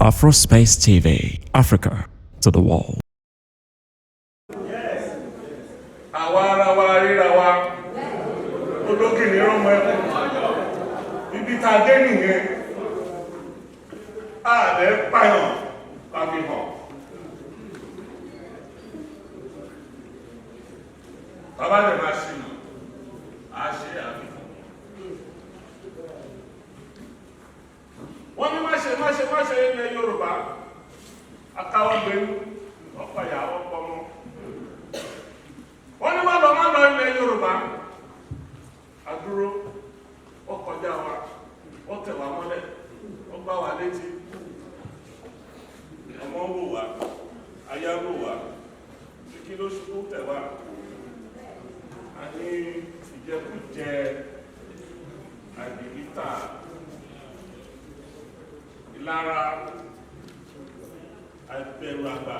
Afrospace TV, Africa to the world. Àwa ara wa ríra wa olókè ní ọmọ ẹkùn ibi tá a dé nìyẹn ààrẹ pààyàn láti hàn bàbá rẹ̀ máa ṣe nà á ṣe àfihàn wọ́n ní má ṣe ilẹ̀ Yorùbá akáwọ́ gbẹ̀rú ọ̀pọ̀ ìyàwó pọmọ wọ́n ní má lọ ilẹ̀ Yorùbá àdúró ó kọjá wa ó tẹ̀ wá mọ́lẹ̀ ó gbá wa létí ọmọ wò wá aya wò wá kí ló ṣubú tẹ̀ wá a ní ìjẹkújẹ àdìgítà ìlara àìbẹ̀rù àgbà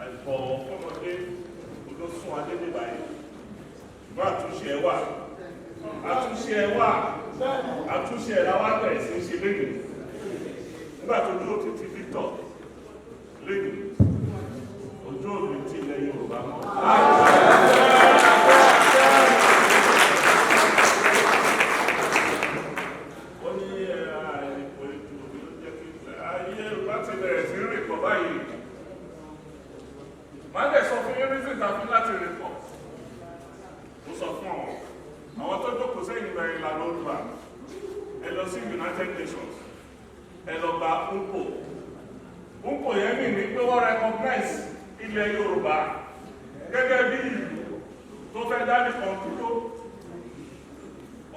àìbọ̀wọ̀ fọ́mọdé olóṣùn adébí báyìí ṣùgbọ́n àtúnṣe ẹ̀rá wá bẹ̀rẹ̀ sí ṣe lẹ́yìn nígbà tó dúró títí Victor lẹ́yìn ojú òní tí ilẹ̀ Yorùbá mọ́. ó ní ìpò ètò ló jẹ́ kí ayé Yorùbá ti bẹ̀rẹ̀ sí rìn pọ̀ báyìí máa dẹ̀ sọ fún yín rísìn tàbí láti rìn pọ̀ ó sọ fún àwọn tó jókòó sẹ́yìn ìgbẹ̀rẹ̀ ìlànà olùbà ẹ lọ sí United Nations ẹ lọ gba UNCO yẹn mì ní pé wọ́n recognize ilẹ̀ Yorùbá gẹ́gẹ́ bí ìlú tó fẹ́ dání kan dúró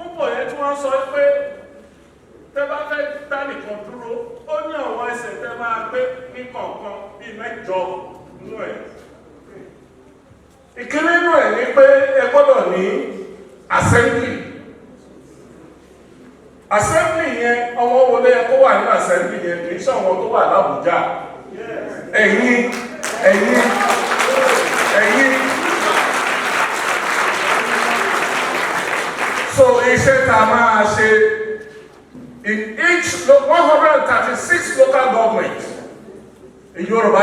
UNCO yẹn tí wọ́n sọ pé tẹ́ bá fẹ́ dání kan dúró ó ní àwọn ẹsẹ̀ tẹ́ máa gbé ní kọ̀ọ̀kan bíi 8 nínú ẹ̀ ìkíní inú ẹ̀ ní pé ẹ gbọ́dọ̀ ní assembly yẹn ọmọ wọlé ẹ kó wà ní assembly yẹn kì í ṣe àwọn tó wà l'Àbújá ẹ̀yin so iṣẹ́ tá a máa ṣe in each 136 local governments in Yoruba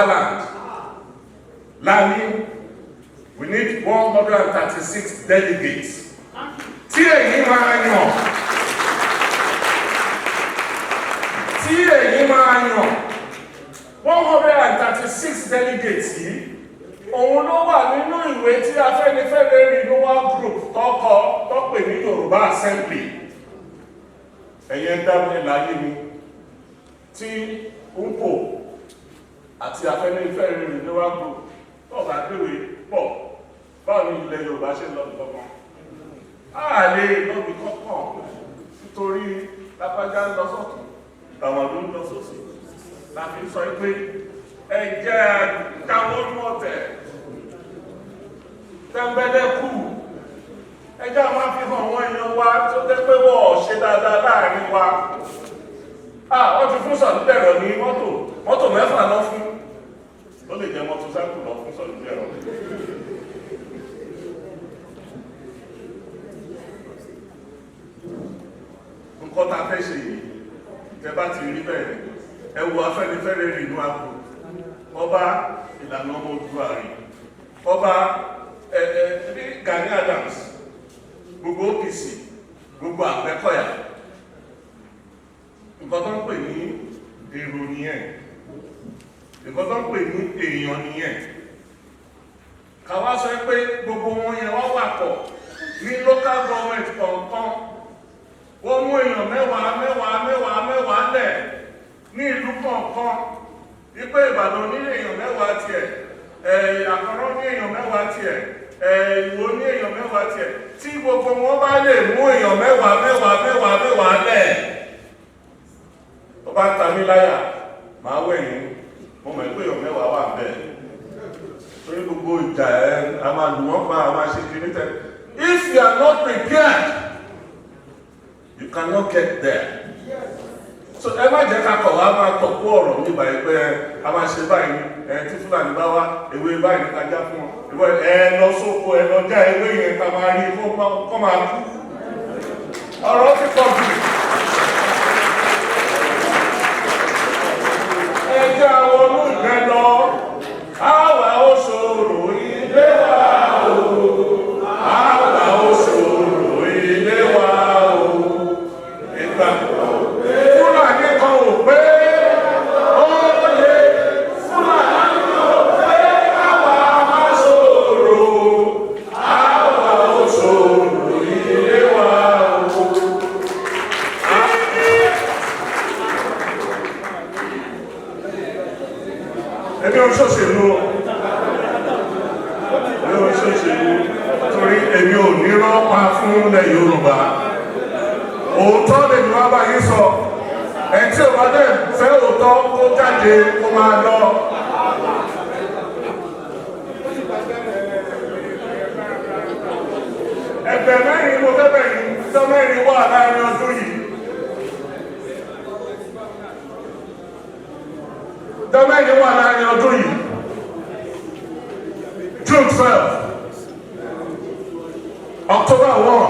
land we need 136 delegates. Tí èyí máa yàn 136 delegates yìí, òun ló wà nínú ìwé tí Afẹ́nifẹ́re Renewal Group tọ́pẹ̀ ní Yorùbá Assembly. Ẹ̀yẹ dábìlì láyé mi tí UNCO àti Afẹ́nifẹ́re Renewal Group tọ́ọ̀bà gbéwé pọ̀. Báwo ni ilẹ̀ Yorùbá ṣe lọ́dún kọ́kàn? Ààlè lọ́bí kọ́kàn nítorí lápájá ń lọ sọ́tún, tàwàdó ń lọ sósì. Láti sọ pé ẹjẹ́ káwọ́nú ọ̀tẹ̀, tẹ́mbẹ́lẹ́kù, ẹjẹ́ àwọn àfihàn wọn èèyàn wa tó jẹ́ pé wọ́n ṣe dáadáa láàrin wa. Wọ́n ti fún Sọ̀lúdẹ̀rọ̀ ní mọ́tò 6 lọ fún. Ó lè jẹ́ mọ́tò sáàkù lọ fún Sọ̀lúdẹ̀rọ̀. Nǹkan tá a fẹ́ ṣe yìí tẹ́ bá ti rí bẹ́ẹ̀ ẹ wo Afẹ́nifẹ́re Renewal Group ọba ìlànà ọmọ Oòduà rí ọba Gani Adams gbogbo OPC gbogbo Àgbẹ̀kọ̀yà nǹkan tó ń pè ní èrò nìyẹn nǹkan tó ń pè ní èèyàn nìyẹn káwá sọ pé gbogbo wọn yẹn wọ́n wà pọ̀ ní local government kọ̀ọ̀kan wọ́n mú èèyàn mẹ́wàá lẹ̀ ní ìlú kọ̀ọ̀kan wípé Ìbàdàn ní èèyàn 10 tiẹ̀ Àkọ́rọ́ ní èèyàn 10 tiẹ̀ Ìwó ní èèyàn 10 tiẹ̀ tí gbogbo wọn bá lè mú èèyàn mẹ́wàá lẹ̀ tó bá ta mí láyà máa wẹ̀yìn mo mọ̀ pé èèyàn 10 wà bẹ́ẹ̀ torí gbogbo ìjà a máa lù wọ́n pa a máa ṣe kiri tẹ́ if you are not prepared you cannot get there. So ẹ má jẹ́ ká kọ̀ wá máa tọ̀kú ọ̀rọ̀ nígbà ẹgbẹ́ a máa ṣe báyìí tí Fúlàní bá wá ewé báyìí ní kájá fún wọn ẹ lọ sóko ẹ lọ já ewé yẹn ká máa rí kó máa kú ọ̀rọ̀ ti pọ̀ jù ẹjẹ́ àwọn olùgbẹ́ lọ àwa ó ṣòro ilé wa o àwa ó ṣòro ilé wa o ìgbà Fúlàní kan ò pé oyè Fúlàní kan ò pé àwa á ṣòro àwa ó ṣòro ilé wa o. Èmi ò ṣòṣèlú torí èmi ò ní rọ́pa fún ilẹ̀ Yorùbá òótọ́ lè ní wá bá yín sọ ẹ̀ tí ò bá dẹ̀ fẹ́ òótọ́ kó jáde kó máa lọ. Ẹgbẹ́ mẹ́rin mo fẹ́ bẹ̀yìn tó mẹ́rin wà láàrin ọdún yìí. Dọ́mẹ́ni wà láàrin ọdún yìí, June 12, October 1,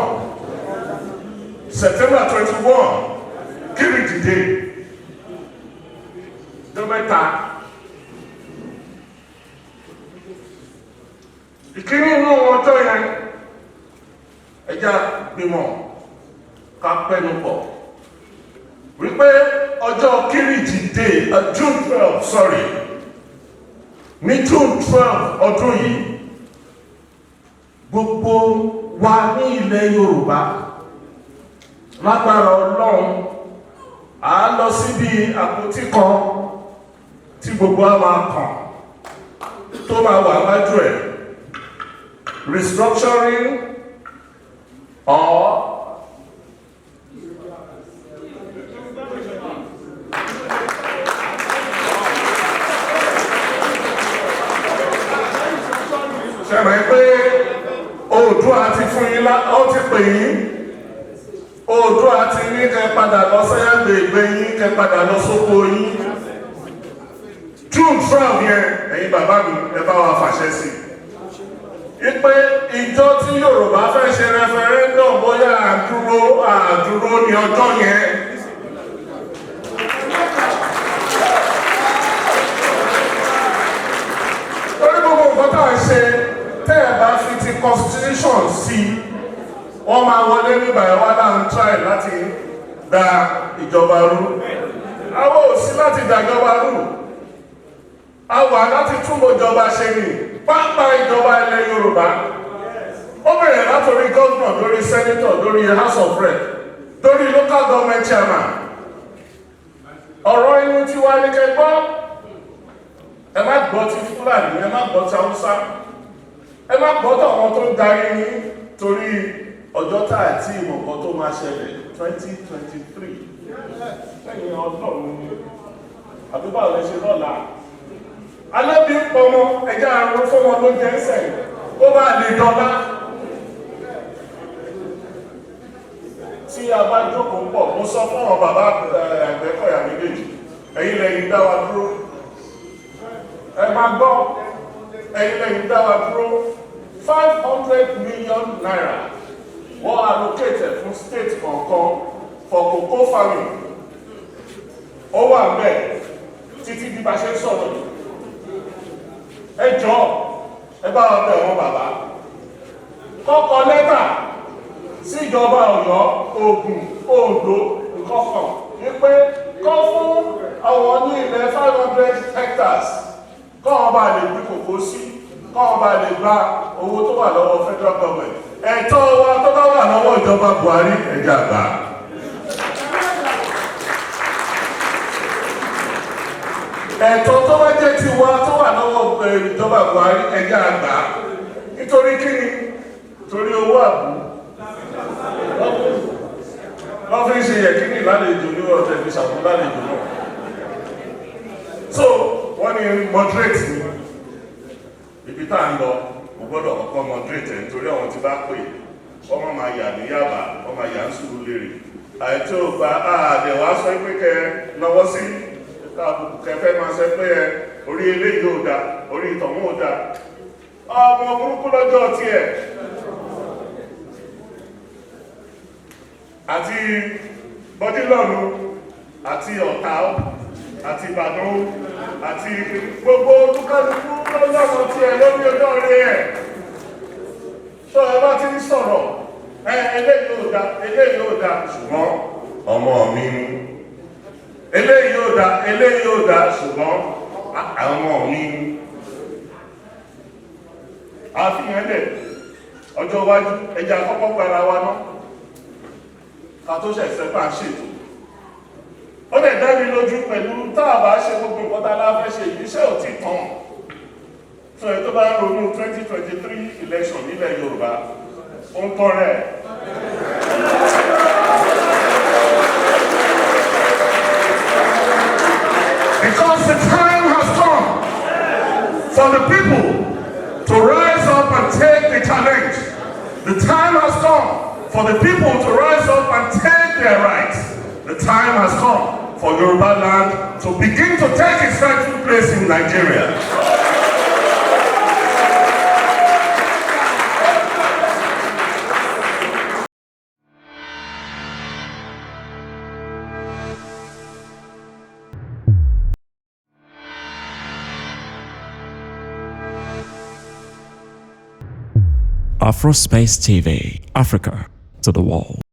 September 21, Kiriji Day, dọ́mẹ́ta. Ìkíní inú ọjọ́ yẹn, ẹja gbìmọ̀ ká pẹ́nu pọ̀. Wípé ọjọ́ Kiriji Day, June 12, sorry, ní June 12 ọdún yìí, gbogbo wa ní ilẹ̀ Yorùbá lágbára Ọlọ́run à lọ síbi àpótí kan tí gbogbo a máa kàn tó máa wà wájú ẹ̀, restructuring or ṣẹ̀mẹ̀ pé Oòduà ti fún yín ó ti pè yín, Oòduà ti ní kẹ́ padà lọ sẹ́yàgbé ìgbé yín, kẹ́ padà lọ sóko yín. June 12 yẹn ẹ̀yin bàbá mi ẹ bá wa fàṣẹ sí ipe ìjọ tí Yorùbá fẹ́ ṣe referendum bóyá àdúró ní ọjọ́ yẹn. Torí gbogbo nǹkan tá à ń ṣe tẹ́ ẹ̀ bá fi ti constitution sí wọ́n máa wọlé nígbà ẹ̀ wá láà ń try láti da ìjọba rú. Àwọn ò sí láti da ìjọba rú, a wà láti túnbọ̀ ìjọba ṣe ní pápá ìjọba ilẹ̀ Yorùbá. Ó bẹ̀rẹ̀ látòrí governor, lórí senator, lórí house of rep, lórí local government chairman. Ọ̀rọ̀ inú tí wá ní kẹgbọ́, ẹ má gbọ́ ti Fúlàní, ẹ má gbọ́ ti Haúsá, ẹ má gbọ́ tàwọn tó ń darí ní torí ọjọ́ tá àti ìmọ̀kan tó máa ṣẹlẹ̀ 2023. Lẹ́yìn ọlọ́run ni àdúgbà rẹ̀ ṣe lọ́la. Alábí ń pọmọ ẹjá àrùn fún wọn ló jẹ́ ẹsẹ̀ ó bá lè dọ́lá. Tí a bá jókòó pọ̀, mo sọ fún ọ bàbá Àgbẹ̀kọ̀yà méjèèjì, ẹ̀yin lẹ́yìn dá wa dúró. Ẹ máa gbọ́, ẹ̀yin lẹ́yìn dá wa dúró. 500 million naira were allocated from state kọ̀ọ̀kan for cocoa farming. Ó wà bẹ́ẹ̀ títí bí bá ṣe sọ̀rọ̀ yìí. Ẹ jọ̀ọ́, ẹ bá wa bẹ̀ wọ́n bàbá. Kọ́kọ́ lẹ́tà sí ìjọba Ọ̀yọ́, Ògùn, Oǹdó, nǹkan wípé kọ́ fún àwọn ní ilẹ̀ 500 hectares kọ́ wọn bá lè gbé kòkó sí, kọ́ wọn bá lè gba owó tó wà lọ́wọ́ federal government. Ẹ̀tọ́ wa tó bá wà lọ́wọ́ ìjọba Buhari ẹ̀jẹ̀ àgbà. Ẹ̀tọ́ tó bá jẹ́ ti wa tó wà lọ́wọ́ ìjọba Buhari ẹ̀jẹ̀ àgbà. Nítorí kí ni? Torí owó àbú. Wọ́n fi ń ṣe yẹ kí ní ìlàlejò ní ọ̀tẹ̀ fi ṣàkóso lálejò náà. So, wọ́n ní moderate ni. Ibi tá ń lọ, mo gbọ́dọ̀ kọ́kọ́ moderate ẹ̀ nítorí àwọn tí bá pè ọmọ máa yà ní Yábà, ọmọ máa yà ń sùúrù lérè. Àìtí ò gba àdẹ̀wà sọ pé kẹ lọ́wọ́ sí kẹfẹ́ máa sọ pé orí eléyìí ò da, orí ìtọ̀mú ò da. Ọmọ burúkú lọ́jọ́ tiẹ̀. Àti Bọ́dílọ́nù, àti Ọ̀tà, àti Ìbàdàn, àti gbogbo olúkálukú lọ́wọ́ tí ẹ lórí ọjọ́ rẹ̀ ẹ̀ sọ ẹ bá ti ń sọ̀rọ̀ eléyìí ò dá ṣùgbọ́n ọmọ mi ni eléyìí ò dá ṣùgbọ́n ọmọ mi ni àfihàn lẹ̀ ọjọ́ iwájú ẹja kọ́kọ́ gbára wa náà ká tó ṣẹ̀ṣẹ̀ bá ṣètò ó lè dá mi lójú pẹ̀lú táàbà ṣe gbogbo nǹkan tá láfẹ́ ṣe iṣẹ́ ò tí tán fún ẹ tó bá ń ronú 2023 election nílẹ̀ Yorùbá ó ń tọ́ rẹ̀ because the time has come for the people to rise up and take the challenge. The time has come for the people to rise up and take their rights. The time has come for Yoruba land to begin to take its rightful place in Nigeria. Afrospace TV, Africa to the world.